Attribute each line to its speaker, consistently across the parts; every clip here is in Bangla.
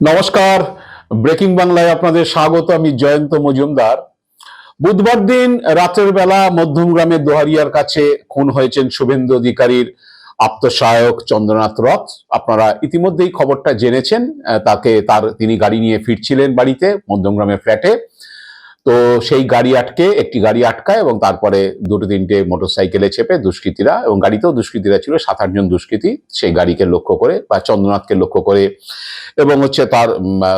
Speaker 1: নমস্কার, ব্রেকিং বাংলায় আপনাদের স্বাগত। আমি জয়ন্ত মজুমদার। বুধবার দিন রাতের বেলা মধ্যমগ্রামে দোহারিয়ার কাছে খুন হয়েছেন শুভেন্দু অধিকারীর আপ্তসহায়ক চন্দ্রনাথ রথ। আপনারা ইতিমধ্যেই খবরটা জেনেছেন। তিনি গাড়ি নিয়ে ফিরছিলেন বাড়িতে, মধ্যমগ্রামের ফ্ল্যাটে। তো সেই একটি গাড়ি আটকায় এবং তারপরে দুটো তিনটে মোটরসাইকেলে চেপে দুষ্কৃতীরা, এবং গাড়িতেও দুষ্কৃতীরা ছিল, 7-8 জন দুষ্কৃতী সেই গাড়িকে লক্ষ্য করে বা চন্দ্রনাথকে লক্ষ্য করে এবং তার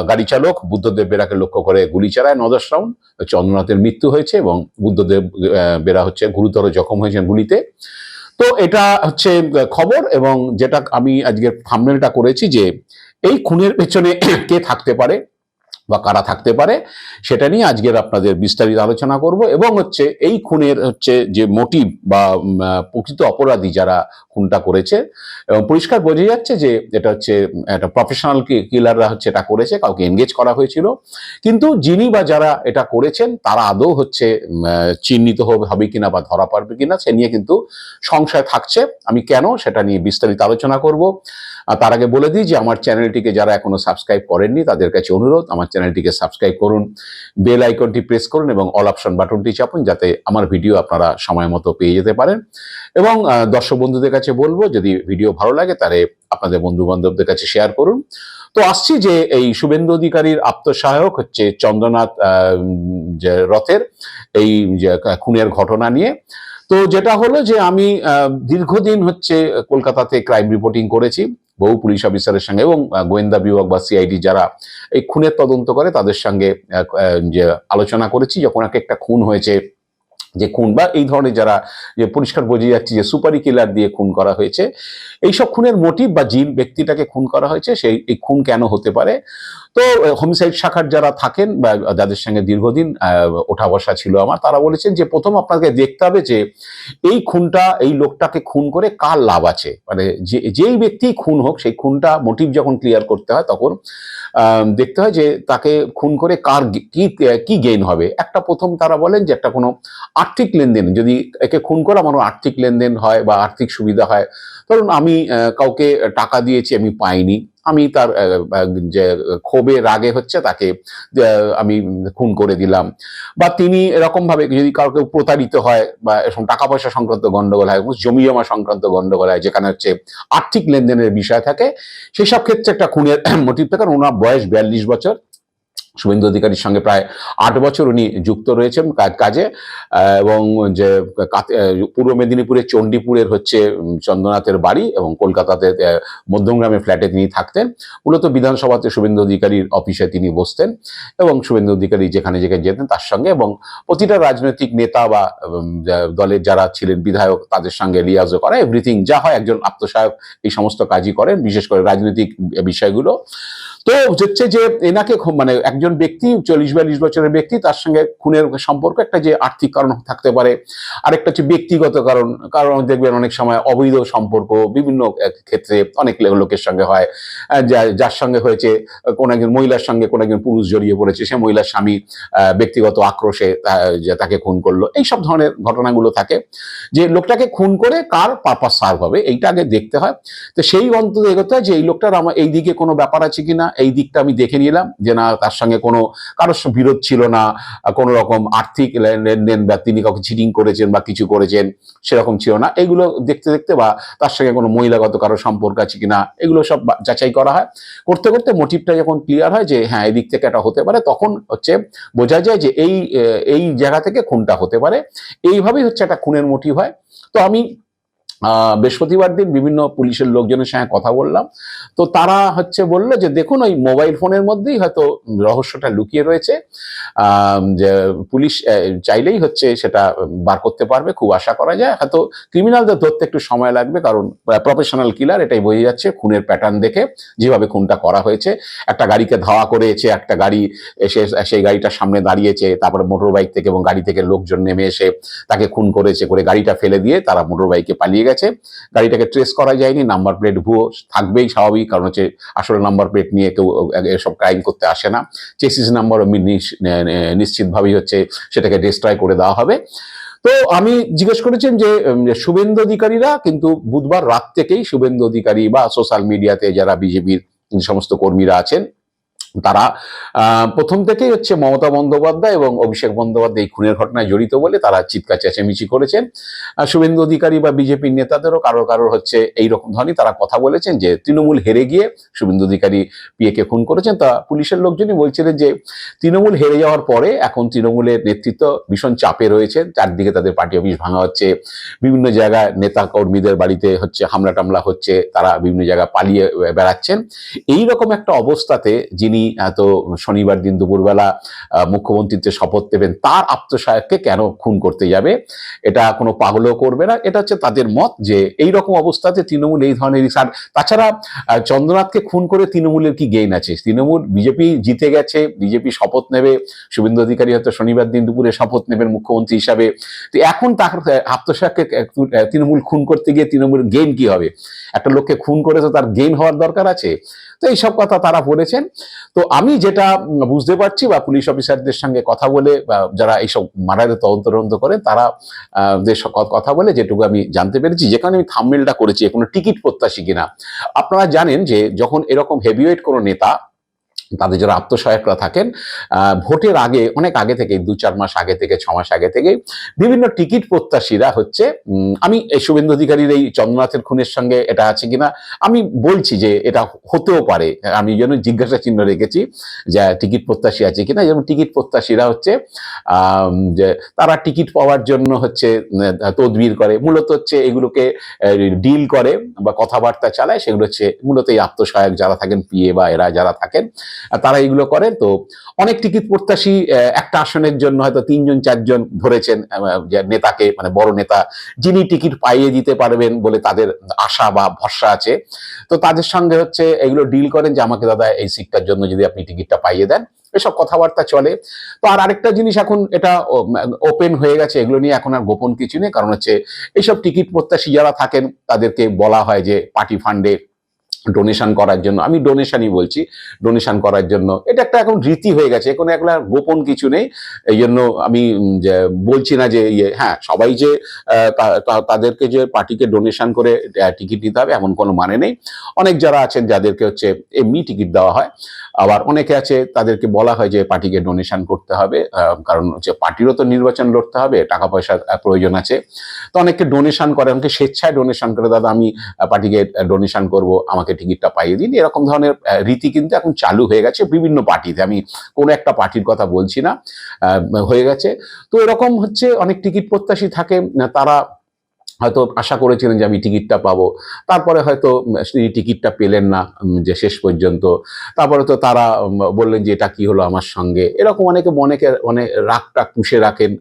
Speaker 1: গাড়ি চালক বুদ্ধদেব বেরাকে লক্ষ্য করে গুলি চালায় 9-10 রাউন্ড। চন্দ্রনাথের মৃত্যু হয়েছে এবং বুদ্ধদেব বেরা গুরুতর জখম হয়েছেন গুলিতে। তো এটা হচ্ছে খবর, এবং যেটা আমি আজকে থাম্বনেলটা করেছি যে এই খুনের পেছনে কে থাকতে পারে বা কারা থাকতে পারে সেটা নিয়ে আজকের আপনাদের বিস্তারিত আলোচনা করব। এবং এই খুনের যে মোটিভ বা প্রকৃত অপরাধী যারা খুনটা করেছে, এবং পরিষ্কার বোঝা যাচ্ছে যে এটা একটা প্রফেশনাল কিলাররা এটা করেছে, কাউকে এনগেজ করা হয়েছিল। কিন্তু যিনি বা যারা এটা করেছেন তারা আদৌ চিহ্নিত হবে কিনা বা ধরা পড়বে কিনা সে নিয়ে কিন্তু সংশয় থাকছে। আমি কেন সেটা নিয়ে বিস্তারিত আলোচনা করব। তার আগে বলে দিই যে আমার চ্যানেলটিকে যারা এখনো সাবস্ক্রাইব করেননি তাদের কাছে অনুরোধ, আমার চ্যানেলটিকে সাবস্ক্রাইব করুন, বেল আইকনটি প্রেস করুন এবং অল অপশন বাটনটি চাপুন, যাতে আমার ভিডিও আপনারা সময় মতো পেয়ে যেতে পারেন। এবং দর্শক বন্ধুদের কাছে বলবো, যদি ভিডিও ভালো লাগে তাহলে আপনাদের বন্ধু বান্ধবদের কাছে শেয়ার করুন। তো আসছি যে এই শুভেন্দু অধিকারীর আপ্তসহায়ক চন্দ্রনাথ রথের এই যে খুনের ঘটনা নিয়ে। তো যেটা হলো যে আমি দীর্ঘদিন কলকাতাতে ক্রাইম রিপোর্টিং করেছি বহু পুলিশ অফিসারের সঙ্গে, এবং গোয়েন্দা বিভাগ বা সিআইডি যারা এই খুনের তদন্ত করে তাদের সঙ্গে যে আলোচনা করেছি। যখন একটা খুন হয়েছে, যে খুন বা এই ধরনের যারা যে পরিষ্কার বোঝা যাচ্ছে যে সুপারি কিলার দিয়ে খুন করা হয়েছে, এইসব খুনের মোটিভ বা যে ব্যক্তিটাকে খুন করা হয়েছে সেই এই খুন কেন হতে পারে। তো হোমিসাইড শাখার যারা থাকেন বা যাদের সঙ্গে দীর্ঘদিন ওঠা বসা ছিল আমার, তারা বলেছেন যে প্রথম আপনাকে দেখতে হবে যে এই খুনটা, এই লোকটাকে খুন করে কার লাভ আছে। মানে যেই ব্যক্তি খুন হোক, সেই খুনটা মোটিভ যখন ক্লিয়ার করতে হয় তখন দেখতে হয় যে তাকে খুন করে কার কি গেইন হবে। একটা প্রথম তারা বলেন যে একটা কোনো আর্থিক লেনদেন, যদি একে খুন করে আমার আর্থিক লেনদেন হয় বা আর্থিক সুবিধা হয়, ধরুন আমি কাউকে টাকা দিয়েছি, আমি পাইনি, আমি তার যে ক্ষোভে রাগে তাকে আমি খুন করে দিলাম। বা তিনি এরকম ভাবে যদি কাউকে প্রতারিত হয় বা এরকম টাকা পয়সা সংক্রান্ত গন্ডগোল হয়, জমি জমা সংক্রান্ত গন্ডগোল হয়, যেখানে আর্থিক লেনদেনের বিষয় থাকে, সেই সব ক্ষেত্রে একটা খুনের মোটিভ থাকে। ওনার বয়স 42 বছর। শুভেন্দু অধিকারীর সঙ্গে প্রায় 8 বছর উনি যুক্ত রয়েছেন কাজে। এবং যে পূর্ব মেদিনীপুরের চণ্ডীপুরের চন্দ্রনাথের বাড়ি, এবং কলকাতাতে মধ্যমগ্রামের ফ্ল্যাটে তিনি থাকতেন। মূলত বিধানসভাতে শুভেন্দু অধিকারীর অফিসে তিনি বসতেন, এবং শুভেন্দু অধিকারী যেখানে যেখানে যেতেন তার সঙ্গে, এবং প্রতিটা রাজনৈতিক নেতা বা দলের যারা ছিলেন বিধায়ক তাদের সঙ্গে লিয়াজও করা, এভরিথিং যা হয় একজন আত্মসহায়ক এই সমস্ত কাজই করেন, বিশেষ করে রাজনৈতিক বিষয়গুলো। তো যে এনাকে মানে একজন ব্যক্তি 40-42 বছরের ব্যক্তি, তার সঙ্গে খুনের সম্পর্ক একটা যে আর্থিক কারণ থাকতে পারে, আরেকটা ব্যক্তিগত কারণ দেখবেন অনেক সময় অবৈধ সম্পর্ক বিভিন্ন ক্ষেত্রে অনেক লোকের সঙ্গে হয়। যার সঙ্গে হয়েছে, কোন একজন মহিলার সঙ্গে কোন একজন পুরুষ জড়িয়ে পড়েছে, সে মহিলার স্বামী ব্যক্তিগত আক্রোশে তাকে খুন করলো, এইসব ধরনের ঘটনাগুলো থাকে। যে লোকটাকে খুন করে কার পারপাস সার্ভ হবে এইটা আগে দেখতে হয়। তো সেই অন্তত এগোতে হয় যে এই লোকটার আমার এই দিকে কোনো ব্যাপার আছে কিনা, এই দিকটা আমি দেখে নিলাম যে না, তার সঙ্গে কোনো কারোর বিরোধ ছিল না, কোনো রকম আর্থিক লেনদেন বা তিনি কাউকে চিটিং করেছেন বা কিছু করেছেন সেরকম ছিল না। এগুলো দেখতে দেখতে, বা তার সঙ্গে কোনো মহিলাগত কারো সম্পর্ক আছে কিনা, এগুলো সব যাচাই করা হয়। করতে করতে মোটিভটা যখন ক্লিয়ার হয় যে হ্যাঁ এই দিক থেকে এটা হতে পারে, তখন বোঝা যায় যে এই জায়গা থেকে খুনটা হতে পারে। এইভাবেই একটা খুনের মোটিভ হয়। তো আমি বৃহস্পতিবার দিন বিভিন্ন পুলিশের লোকজনের সঙ্গে কথা বললাম। তো তারা বললো যে দেখুন, ওই মোবাইল ফোনের মধ্যেই হয়তো রহস্যটা লুকিয়ে রয়েছে। যে পুলিশ চাইলেই সেটা বার করতে পারবে, খুব আশা করা যায়। হয়তো ক্রিমিনালদের ধরতে একটু সময় লাগবে, কারণ প্রফেশনাল কিলার, এটাই বোঝা যাচ্ছে খুনের প্যাটার্ন দেখে, যেভাবে খুনটা করা হয়েছে। একটা গাড়িকে ধাওয়া করেছে, একটা গাড়ি এসে সেই গাড়িটার সামনে দাঁড়িয়েছে, তারপরে মোটর বাইক থেকে এবং গাড়ি থেকে লোকজন নেমে এসে তাকে খুন করেছে, করে গাড়িটা ফেলে দিয়ে তারা মোটর বাইকে পালিয়ে গেছে। গাড়িটাকে ট্রেস করা যায়নি, নাম্বার প্লেট ভুয়ো থাকবেই স্বাভাবিক, কারণ আসলে নাম্বার প্লেট নিয়ে কেউ এসব ক্রাইম করতে আসে না। চেসিস নাম্বার নিশ্চিতভাবেই সেটাকে ডিস্ট্রয় করে দেওয়া হবে। তো আমি জিজ্ঞেস করেছেন যে শুভেন্দু অধিকারীরা কিন্তু বুধবার রাত থেকেই শুভেন্দু অধিকারী বা সোশ্যাল মিডিয়াতে যারা বিজেপির সমস্ত কর্মীরা আছেন তারা প্রথম থেকেই হচ্ছে মমতা বন্দ্যোপাধ্যায় এবং অভিষেক বন্দ্যোপাধ্যায় এই খুনের ঘটনায় জড়িত বলে তারা চিৎকার চেঁচামেচি করেছেন। শুভেন্দু অধিকারী বা বিজেপির নেতাদেরও কারোর কারোর হচ্ছে এইরকম ধরনের তারা কথা বলেছেন যে তৃণমূল হেরে গিয়ে শুভেন্দু অধিকারী পিএকে খুন করেছেন। তা পুলিশের লোকজনই বলছিলেন যে তৃণমূল হেরে যাওয়ার পরে এখন তৃণমূলের নেতৃত্ব ভীষণ চাপে রয়েছে, চারদিকে তাদের পার্টি অফিস ভাঙা হচ্ছে, বিভিন্ন জায়গায় নেতা কর্মীদের বাড়িতে হচ্ছে হামলা টামলা হচ্ছে, তারা বিভিন্ন জায়গায় পালিয়ে বেড়াচ্ছেন। এইরকম একটা অবস্থাতে যিনি তো শনিবার দিন দুপুরবেলা মুখ্যমন্ত্রীত্বের শপথ নেবেন, তার আত্মসহায়ককে কেন খুন করতে যাবে? এটা কোনো পাগলও করবে না, এটা হচ্ছে তাদের মত যে এই রকম অবস্থাতে তৃণমূল এই ধরনের। আর তাছাড়া চন্দ্রনাথকে খুন করে তৃণমূলের কি গেইন আছে? তৃণমূল বিজেপি জিতে গেছে, বিজেপি শপথ নেবে, শুভেন্দু অধিকারী হয়তো শনিবার দিন দুপুরে শপথ নেবেন মুখ্যমন্ত্রী হিসাবে। তো এখন তার আত্মসহায়ককে তৃণমূল খুন করতে গিয়ে তৃণমূলের গেইন কি হবে? একটা লোককে খুন করে তো তার গেইন হওয়ার দরকার আছে। তো এইসব কথা তারা বলেছেন। তো আমি যেটা বুঝতে পারছি বা পুলিশ অফিসারদের সঙ্গে কথা বলে বা যারা এইসব মার্ডারের তদন্ত করেন তারা কথা বলে যেটুকু আমি জানতে পেরেছি, যেখানে আমি থাম্বনেলটা করেছি কোনো টিকিট প্রত্যাশী কিনা। আপনারা জানেন যে যখন এরকম হেভিওয়েট কোনো নেতা, তাদের যারা আত্মসহায়করা থাকেন, ভোটের আগে অনেক আগে থেকে 2-4 মাস আগে থেকে 6 মাস আগে থেকে বিভিন্ন টিকিট প্রত্যাশীরা হচ্ছে আমি এই শুভেন্দু অধিকারীর এই চন্দ্রনাথের খুনের সঙ্গে এটা আছে কিনা আমি বলছি যে এটা হতেও পারে, আমি যেন জিজ্ঞাসা চিহ্ন রেখেছি যে টিকিট প্রত্যাশী আছে কিনা। যেমন টিকিট প্রত্যাশীরা হচ্ছে যে তারা টিকিট পাওয়ার জন্য হচ্ছে তদবির করে, মূলত হচ্ছে এগুলোকে ডিল করে বা কথাবার্তা চালায়, সেগুলো হচ্ছে মূলত এই আত্মসহায়ক যারা থাকেন, পিএ বা এরা যারা থাকেন তারা এগুলো করেন। তো অনেক টিকিট প্রত্যাশী একটা আসনের জন্য হয়তো 3-4জন ধরেছেন নেতাকে, মানে বড় নেতা যিনি টিকিট পাইয়ে দিতে পারবেন বলে তাদের আশা বা ভরসা আছে। তো তাদের সঙ্গে হচ্ছে এগুলো ডিল করেন যে আমাকে দাদা এই সিটটার জন্য যদি আপনি টিকিটটা পাইয়ে দেন, এসব কথাবার্তা চলে। তো আর আরেকটা জিনিস, এখন এটা ওপেন হয়ে গেছে, এগুলো নিয়ে এখন আর গোপন কিছু নেই। কারণ হচ্ছে এইসব টিকিট প্রত্যাশী যারা থাকেন তাদেরকে বলা হয় যে পার্টি ফান্ডে ডোনেশন করার জন্য, আমি ডোনেশনই বলছি, ডোনেশন করার জন্য এটা একটা এখন রীতি হয়ে গেছে, এখন এখন আর গোপন কিছু নেই। এই জন্য আমি বলছি না যে হ্যাঁ সবাই যে তাদেরকে যে পার্টিকে ডোনেশন করে টিকিট নিতে হবে এমন কোনো মানে নেই। অনেক যারা আছেন যাদেরকে হচ্ছে এমনি টিকিট দেওয়া হয়, আবার অনেকে আছে তাদেরকে বলা হয় যে পার্টিকে ডোনেশন করতে হবে, কারণ হচ্ছে পার্টিরও তো নির্বাচন লড়তে হবে, টাকা পয়সার প্রয়োজন আছে। তো অনেকে ডোনেশন করে, অনেকে স্বেচ্ছায় ডোনেশন করে, দাদা আমি পার্টিকে ডোনেশন করব, আমাকে টিকিটটা পাইয়ে দিন। এরকম ধরনের রীতি কিন্তু এখন চালু হয়ে গেছে বিভিন্ন পার্টিতে, আমি কোনো একটা পার্টির কথা বলছি না, হয়ে গেছে। তো এরকম হচ্ছে অনেক টিকিট প্রত্যাশী থাকে, তারা হয়তো আশা করেছিলেন যে আমি টিকিটটা পাবো, তারপরে হয়তো তিনি টিকিটটা পেলেন না যে শেষ পর্যন্ত। তারপরে তো তারা বললেন যে এটা কি হলো আমার সঙ্গে, এরকম অনেকে অনেক রাগটা পুষে রাখেন,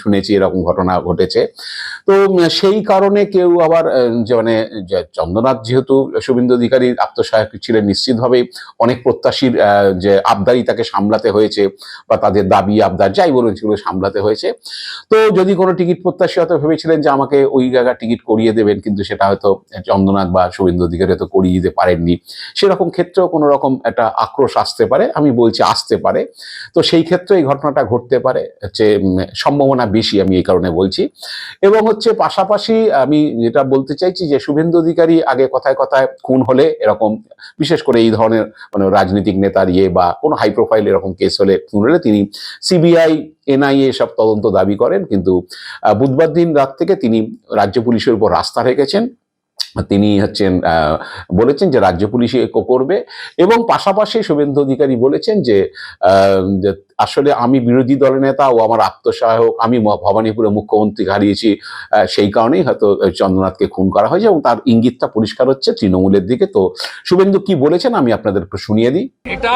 Speaker 1: শুনেছি এরকম ঘটনা ঘটেছে। তো সেই কারণে কেউ আবার মানে চন্দ্রনাথ যেহেতু শুভেন্দু অধিকারীর আত্মসহায়ক ছিলেন, নিশ্চিতভাবেই অনেক প্রত্যাশীর যে আবদারি তাকে সামলাতে হয়েছে বা তাদের দাবি আবদার যাই বলুন সেগুলো সামলাতে হয়েছে। তো যদি কোনো টিকিট প্রত্যাশী হয়তো ভেবেছিলেন যে আমাকে ওই জায়গায় টিকিট করিয়ে দেবেন, কিন্তু সেটা হয়তো চন্দ্রনাথ বা শুভেন্দু অধিকারী হয়তো করিয়ে দিতে পারেননি, সেরকম ক্ষেত্রেও কোনো রকম একটা আক্রোশ আসতে পারে, আমি বলছি আসতে পারে। তো সেই ক্ষেত্রে এই ঘটনাটা ঘটতে পারে হচ্ছে সম্ভাবনা বেশি, আমি এই কারণে বলছি। এবং হচ্ছে পাশাপাশি আমি যেটা বলতে চাইছি যে শুভেন্দু অধিকারী আগে কথায় কথায় খুন হলে এরকম, বিশেষ করে এই ধরনের মানে রাজনৈতিক নেতার বা কোনো হাই প্রোফাইল এরকম কেস হলে খুন হলে তিনি সিবিআই এনআইএ সব তদন্ত দাবি করেন, কিন্তু বুধবার দিন রাত থেকে তিনি রাজ্য পুলিশের উপর রাস্তা রেখেছেন। তিনি হচ্ছেন বলেছেন যে রাজ্য পুলিশ করবে, এবং পাশাপাশি শুভেন্দু অধিকারী বলেছেন যে আসলে আমি বিরোধী দলের নেতা ও আমার আত্মসহায়ক, আমি ভবানীপুরে মুখ্যমন্ত্রীকে হারিয়েছি, সেই কারণেই হয়তো চন্দ্রনাথকে খুন করা হয়েছে, এবং তার ইঙ্গিতটা পরিষ্কার হচ্ছে তৃণমূলের দিকে। তো শুভেন্দু কি বলেছেন আমি আপনাদের একটু শুনিয়ে দিই।
Speaker 2: এটা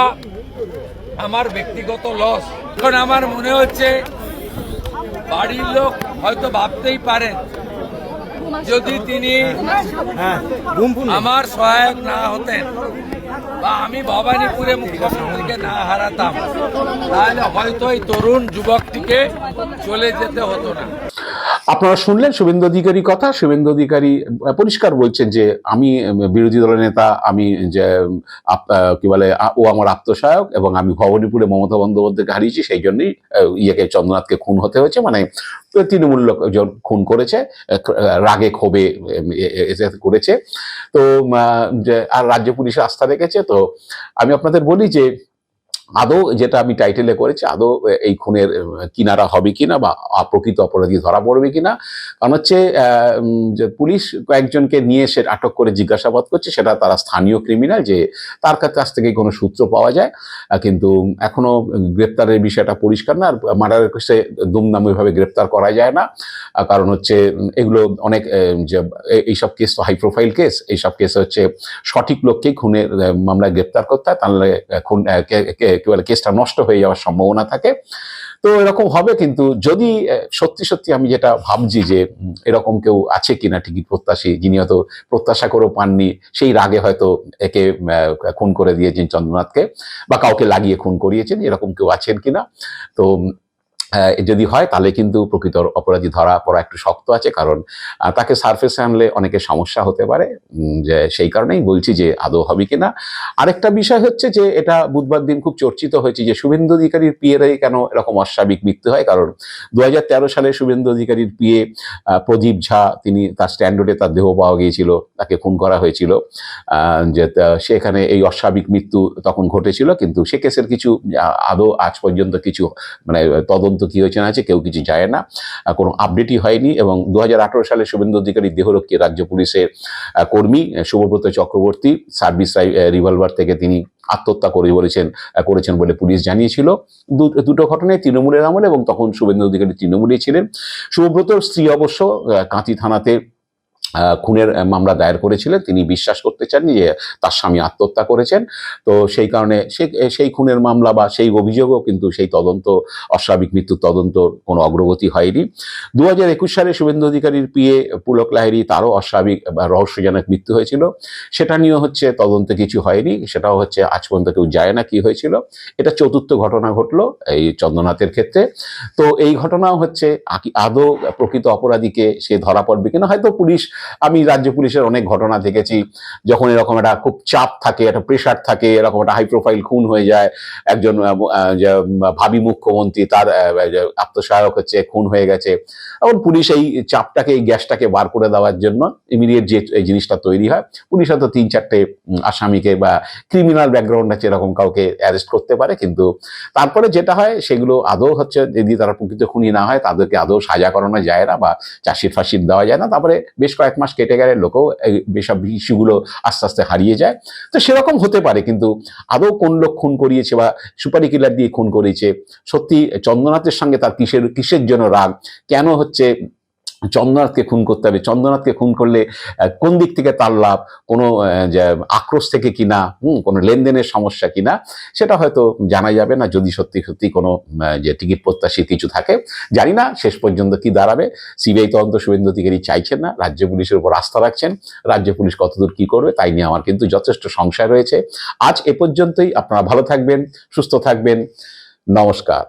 Speaker 2: আমার ব্যক্তিগত লস। এখন আমার মনে হচ্ছে বাড়ির লোক হয়তো ভাবতেই পারেন যদি তিনি আমার সহায়ক না হতেন বা আমি ভবানীপুরে মুখ্যমন্ত্রীকে না হারাতাম, তাহলে হয়তো এই তরুণ যুবকটিকে চলে যেতে হতো না।
Speaker 1: আপনারা শুনলেন শুভেন্দু অধিকারী কথা। শুভেন্দু অধিকারী পরিষ্কার বলছেন যে আমি বিরোধী দলের নেতা, আমি যে কি বলে ও আমার আত্মসহায়ক, এবং আমি ভবানীপুরে মমতা বন্দ্যোপাধ্যায়কে হারিয়েছি, সেই জন্যই চন্দ্রনাথকে খুন হতে হয়েছে, মানে তৃণমূল লোকজন খুন করেছে, রাগে ক্ষোভে করেছে। তো আর রাজ্য পুলিশ আস্থা রেখেছে। তো আমি আপনাদের বলি যে আদৌ যেটা আমি টাইটেলে করেছি আদৌ এই খুনের কিনারা হবে কিনা বা প্রকৃত অপরাধী ধরা পড়বে কিনা। কারণ হচ্ছে যে পুলিশ কয়েকজনকে নিয়ে সে আটক করে জিজ্ঞাসাবাদ করছে, সেটা তারা স্থানীয় ক্রিমিনাল, যে তার কাছ থেকে কোনো সূত্র পাওয়া যায়, কিন্তু এখনো গ্রেপ্তারের বিষয়টা পরিষ্কার না। আর মার্ডারের কেসে দুমদামভাবে গ্রেপ্তার করা যায় না, কারণ হচ্ছে এগুলো অনেক যে এইসব কেস তো হাই প্রোফাইল কেস, এইসব কেসে হচ্ছে সঠিক লোককেই খুনের মামলায় গ্রেপ্তার করতে হয়, তাহলে খুন কি বলে কেসটা নষ্ট হয়ে যাওয়ার সম্ভাবনা থাকে। তো এরকম হবে, কিন্তু যদি সত্যি সত্যি আমি যেটা ভাবছি যে এরকম কেউ আছে কিনা টিকিট প্রত্যাশী, যিনি হয়তো প্রত্যাশা করেও পাননি, সেই রাগে হয়তো একে খুন করে দিয়েছেন চন্দ্রনাথকে, বা কাউকে লাগিয়ে খুন করিয়েছেন, এরকম কেউ আছেন কিনা। তো যদি হয় তাহলে কিন্তু প্রকৃত অপরাধী ধরা পড়া একটু শক্ত আছে, কারণ তাকে সারফেসে আনলে অনেকে সমস্যা হতে পারে। যে সেই কারণেই বলছি যে আদৌ হবে কিনা। আরেকটা বিষয় হচ্ছে যে এটা বুধবার দিন খুব চর্চিত হয়েছে যে শুভেন্দু অধিকারীর পিএরই কেন এরকম অস্বাভাবিক মৃত্যু হয়। কারণ 2013 সালে শুভেন্দু অধিকারীর পিএ প্রদীপ ঝা, তিনি তার স্ট্যান্ডার্ডে তার দেহ পাওয়া গিয়েছিল, তাকে খুন করা হয়েছিল, যে সেখানে এই অস্বাভাবিক মৃত্যু তখন ঘটেছিল, কিন্তু সে কেসের কিছু আদৌ আজ পর্যন্ত কিছু মানে তদন্ত কি হয়েছে না আছে কেউ কিছু যায় না, কোনো আপডেটই হয়নি। এবং 2018 সালে শুভেন্দু অধিকারী দেহরক্ষী রাজ্য পুলিশের কর্মী শুভব্রত চক্রবর্তী সার্ভিস রিভলভার থেকে তিনি আত্মহত্যা করেছেন বলে পুলিশ জানিয়েছিল। দুটো ঘটনায় তৃণমূলের আমলে, এবং তখন শুভেন্দু অধিকারী তৃণমূলেই ছিলেন। শুভব্রতর স্ত্রী অবশ্য কাঁথি থানাতে খুনের মামলা দায়ের করেছিলেন, তিনি বিশ্বাস করতে চাননি যে তার স্বামী আত্মহত্যা করেছেন। তো সেই কারণে সেই খুনের মামলা বা সেই অভিযোগও কিন্তু সেই তদন্ত, অস্বাভাবিক মৃত্যুর তদন্ত কোনো অগ্রগতি হয়নি। 2021 সালে শুভেন্দু অধিকারীর পিএ পুলক লাহিড়ী, তারও অস্বাভাবিক বা রহস্যজনক মৃত্যু হয়েছিল, সেটা নিয়েও হচ্ছে তদন্তে কিছু হয়নি, সেটাও হচ্ছে আজ পর্যন্ত কেউ যায় না কি হয়েছিল। এটা চতুর্থ ঘটনা ঘটলো এই চন্দ্রনাথের ক্ষেত্রে। তো এই ঘটনাও হচ্ছে আদৌ প্রকৃত অপরাধীকে সে ধরা পড়বে কিনা। হয়তো পুলিশ, আমি রাজ্য পুলিশের অনেক ঘটনা দেখেছি, যখন এরকম একটা খুব চাপ থাকে, একটা প্রেশার থাকে, এরকম একটা হাই প্রোফাইল খুন হয়ে যায়, একজন ভাবি মুখ্যমন্ত্রী তার আত্মসহায়ক হচ্ছে খুন হয়ে গেছে, এখন পুলিশ এই চাপটাকে, এই গ্যাসটাকে বার করে দেওয়ার জন্য ইমিডিয়েট যে এই জিনিসটা তৈরি হয়, পুলিশ হয়তো 3-4টে আসামিকে বা ক্রিমিনাল ব্যাকগ্রাউন্ড আছে এরকম কাউকে অ্যারেস্ট করতে পারে, কিন্তু তারপরে যেটা হয় সেগুলো আদৌ হচ্ছে যদি তারা প্রকৃত খুনি না হয় তাদেরকে আদৌ সাজা করানো যায় না বা চার্জশিট ফার্জশিট দেওয়া যায় না। তারপরে বেশ কয়েক মাস কেটে গেলে লোকেও এইসব ইস্যুগুলো আস্তে আস্তে হারিয়ে যায়। তো সেরকম হতে পারে, কিন্তু আদৌ কোন লোক খুন করিয়েছে বা সুপারি কিলার দিয়ে খুন করিয়েছে, সত্যি চন্দ্রনাথের সঙ্গে তার কিসের জন্য রাগ, কেন হচ্ছে চন্দ্রনাথকে খুন করতে হবে, চন্দ্রনাথকে খুন করলে কোন দিক থেকে তার লাভ, কোনো যে আক্রোশ থেকে কিনা, কোনো লেনদেনের সমস্যা কিনা, সেটা হয়তো জানা যাবে না যদি সত্যি সত্যি কোনো যে টিকিট প্রত্যাশী কিছু থাকে। জানি না শেষ পর্যন্ত কি দাঁড়াবে। সিবিআই তদন্ত শুভেন্দু অধিকারী চাইছেন না, রাজ্য পুলিশের উপর আস্থা রাখছেন, রাজ্য পুলিশ কতদূর কি করবে তাই নিয়ে আমার কিন্তু যথেষ্ট সংশয় রয়েছে। আজ এ পর্যন্তই। আপনারা ভালো থাকবেন, সুস্থ থাকবেন, নমস্কার।